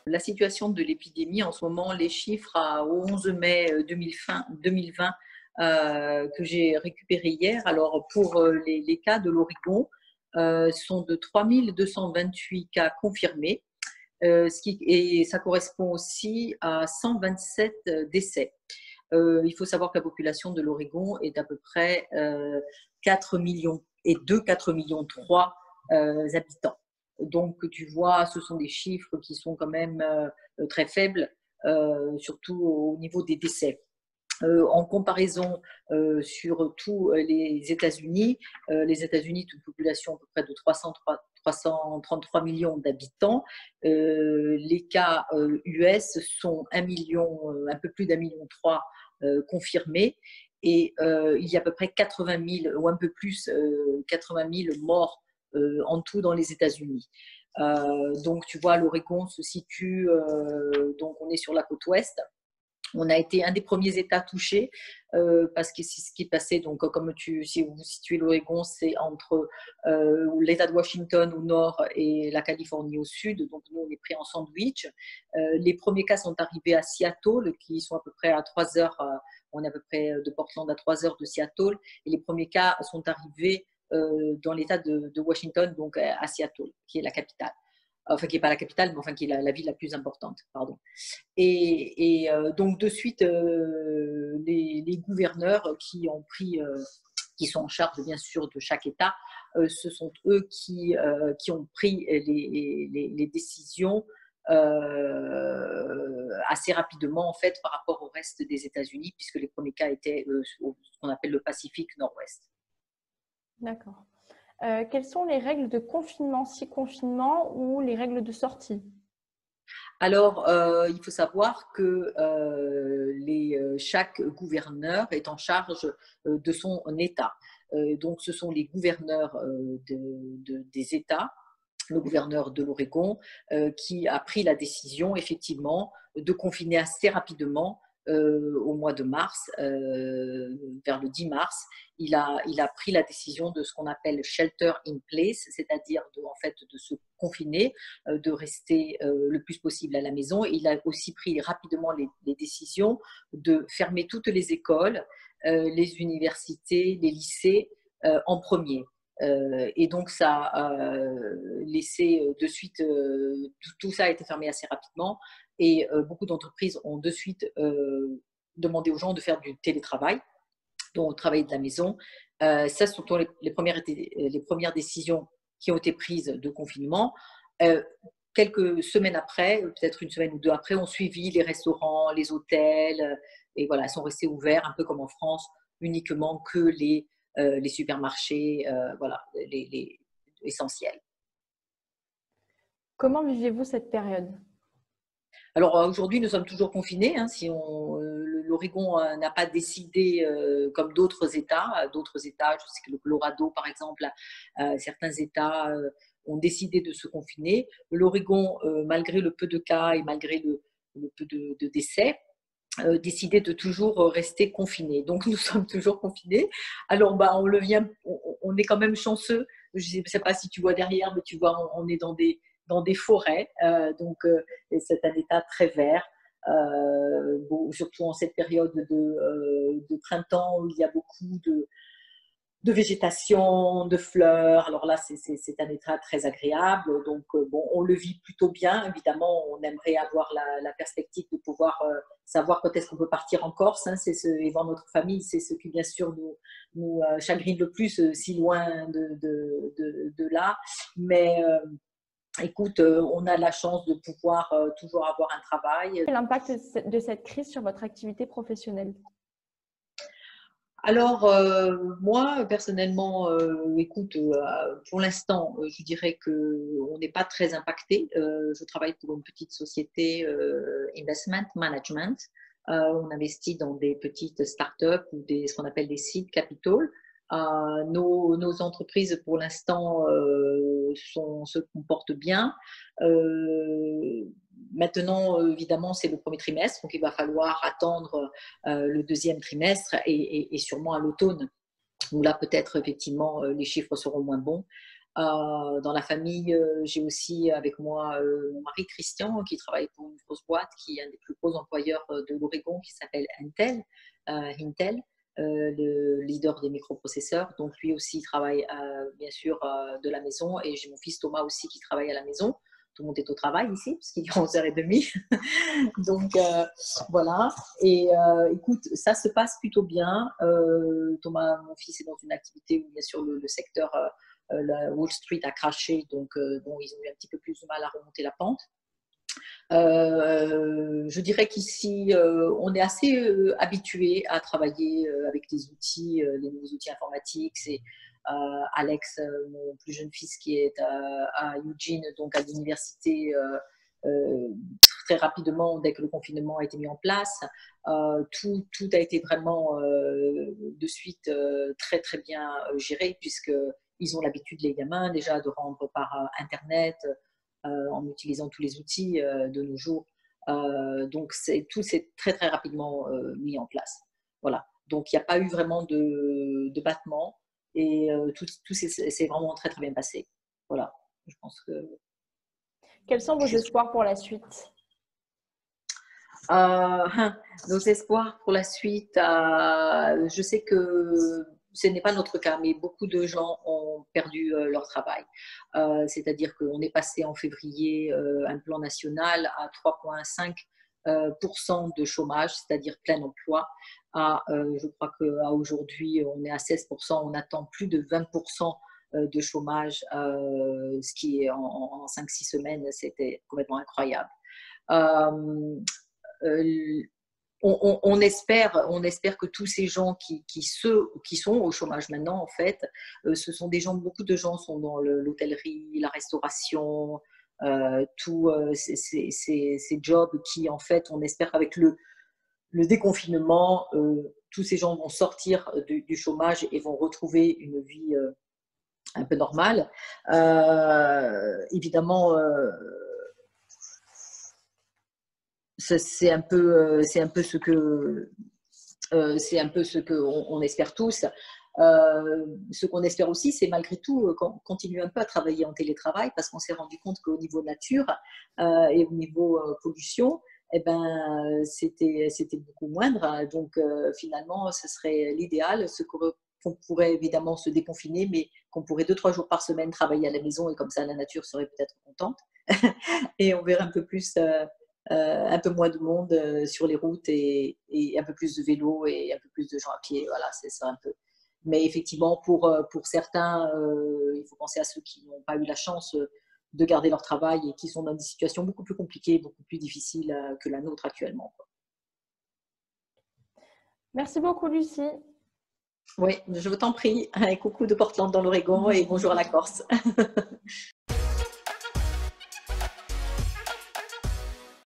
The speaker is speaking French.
La situation de l'épidémie en ce moment, les chiffres au 11 mai 2020 que j'ai récupérés hier, alors pour les cas de l'Oregon, sont de 3228 cas confirmés, et ça correspond aussi à 127 décès. Il faut savoir que la population de l'Oregon est à peu près 4 millions et 4 millions 3 habitants. Donc tu vois, ce sont des chiffres qui sont quand même très faibles, surtout au niveau des décès. En comparaison sur tous les États-Unis, une population à peu près de 333 millions d'habitants. Les cas US sont 1 million, un peu plus d'1,3 million confirmés. Et il y a à peu près 80 000 ou un peu plus, 80 000 morts en tout dans les États-Unis. Donc tu vois, l'Oregon se situe, donc on est sur la côte ouest. On a été un des premiers États touchés parce que c'est ce qui passait. Donc, comme si vous situez l'Oregon, c'est entre l'État de Washington au nord et la Californie au sud. Donc, nous, on est pris en sandwich. Les premiers cas sont arrivés à Seattle, qui sont à peu près à 3 heures. On est à peu près de Portland à 3 heures de Seattle. Et les premiers cas sont arrivés dans l'État de Washington, donc à Seattle, qui est la capitale. Enfin, qui n'est pas la capitale, mais enfin, qui est la ville la plus importante, pardon. Et donc, de suite, les gouverneurs qui ont pris, qui sont en charge, bien sûr, de chaque État, ce sont eux qui ont pris les décisions assez rapidement, en fait, par rapport au reste des États-Unis, puisque les premiers cas étaient ce qu'on appelle le Pacifique Nord-Ouest. D'accord. Quelles sont les règles de confinement, si confinement, ou les règles de sortie? Alors, il faut savoir que chaque gouverneur est en charge de son État. Donc, ce sont les gouverneurs des États, le gouverneur de l'Oregon, qui a pris la décision, effectivement, de confiner assez rapidement au mois de mars, vers le 10 mars. Il a pris la décision de ce qu'on appelle shelter in place, c'est-à-dire en fait, de se confiner, de rester le plus possible à la maison. Il a aussi pris rapidement les décisions de fermer toutes les écoles, les universités, les lycées en premier. Et donc, ça a laissé de suite, tout ça a été fermé assez rapidement. Et beaucoup d'entreprises ont de suite demandé aux gens de faire du télétravail, donc travailler de la maison. Ça, ce sont les premières décisions qui ont été prises de confinement. Quelques semaines après, peut-être une semaine ou deux après, ont suivi les restaurants, les hôtels, et voilà, sont restés ouverts, un peu comme en France, uniquement que les supermarchés, voilà, les essentiels. Comment vivez-vous cette période? Alors aujourd'hui, nous sommes toujours confinés. Hein, si l'Oregon n'a pas décidé comme d'autres États. Je sais que le Colorado, par exemple, certains États ont décidé de se confiner. L'Oregon, malgré le peu de cas et malgré le peu de décès, décidé de toujours rester confiné. Donc, nous sommes toujours confinés. Alors, on est quand même chanceux. Je ne sais pas si tu vois derrière, mais tu vois, on est dans des forêts. C'est un état très vert. Surtout en cette période de printemps où il y a beaucoup de végétation, de fleurs. Alors là, c'est un état très agréable. Donc, on le vit plutôt bien. Évidemment, on aimerait avoir la perspective de pouvoir savoir quand est-ce qu'on peut partir en Corse, hein, et voir notre famille. C'est ce qui, bien sûr, nous chagrine le plus, si loin de là. Mais écoute, on a la chance de pouvoir toujours avoir un travail. Quel est l'impact de cette crise sur votre activité professionnelle? Alors, moi, personnellement, écoute, pour l'instant, je dirais qu'on n'est pas très impacté. Je travaille pour une petite société investment management. On investit dans des petites startups ou ce qu'on appelle des seed capital. Nos entreprises, pour l'instant, se comportent bien. Maintenant, évidemment, c'est le premier trimestre, donc il va falloir attendre le deuxième trimestre et sûrement à l'automne, où là, peut-être, effectivement, les chiffres seront moins bons. Dans la famille, j'ai aussi avec moi mon mari Christian qui travaille pour une grosse boîte qui est un des plus gros employeurs de l'Oregon qui s'appelle Intel, le leader des microprocesseurs. Donc lui aussi travaille bien sûr de la maison et j'ai mon fils Thomas aussi qui travaille à la maison. Tout le monde est au travail ici parce qu'il est 11h30. Donc voilà. Et écoute, ça se passe plutôt bien. Thomas, mon fils, est dans une activité où bien sûr le secteur la Wall Street a craché, donc bon, ils ont eu un petit peu plus de mal à remonter la pente. Je dirais qu'ici, on est assez habitué à travailler avec les outils, les nouveaux outils informatiques. C'est Alex, mon plus jeune fils, qui est à Eugene, donc à l'université. Très rapidement, dès que le confinement a été mis en place, tout a été vraiment de suite très très bien géré, puisqu'ils ont l'habitude, les gamins, déjà de rendre par Internet, en utilisant tous les outils de nos jours. Donc tout s'est très très rapidement mis en place. Voilà. Donc il n'y a pas eu vraiment de battement et tout s'est vraiment très très bien passé. Voilà. Je pense que. Quels sont vos espoirs pour la suite? Nos espoirs pour la suite, je sais que ce n'est pas notre cas, mais beaucoup de gens ont perdu leur travail. C'est-à-dire qu'on est passé en février un plan national à 3,5% de chômage, c'est-à-dire plein emploi. Je crois qu'à aujourd'hui, on est à 16%, on attend plus de 20% de chômage, ce qui est en 5-6 semaines, c'était complètement incroyable. On espère que tous ces gens qui sont au chômage maintenant, en fait, ce sont des gens, beaucoup de gens sont dans l'hôtellerie, la restauration, tous ces jobs qui, en fait, on espère qu'avec le déconfinement, tous ces gens vont sortir du chômage et vont retrouver une vie un peu normale. Évidemment, c'est un peu ce que on espère tous. Ce qu'on espère aussi, c'est malgré tout qu'on continue un peu à travailler en télétravail parce qu'on s'est rendu compte qu'au niveau nature et au niveau pollution, eh ben, c'était beaucoup moindre. Donc finalement, ce serait l'idéal, qu'on pourrait évidemment se déconfiner, mais qu'on pourrait 2-3 jours par semaine travailler à la maison et comme ça la nature serait peut-être contente et on verrait un peu moins de monde sur les routes et un peu plus de vélos et un peu plus de gens à pied. Voilà, c'est ça un peu. Mais effectivement, pour certains, il faut penser à ceux qui n'ont pas eu la chance de garder leur travail et qui sont dans des situations beaucoup plus compliquées, beaucoup plus difficiles que la nôtre actuellement. Merci beaucoup, Lucie. Oui, je t'en prie. Et coucou de Portland dans l'Oregon et bonjour à la Corse.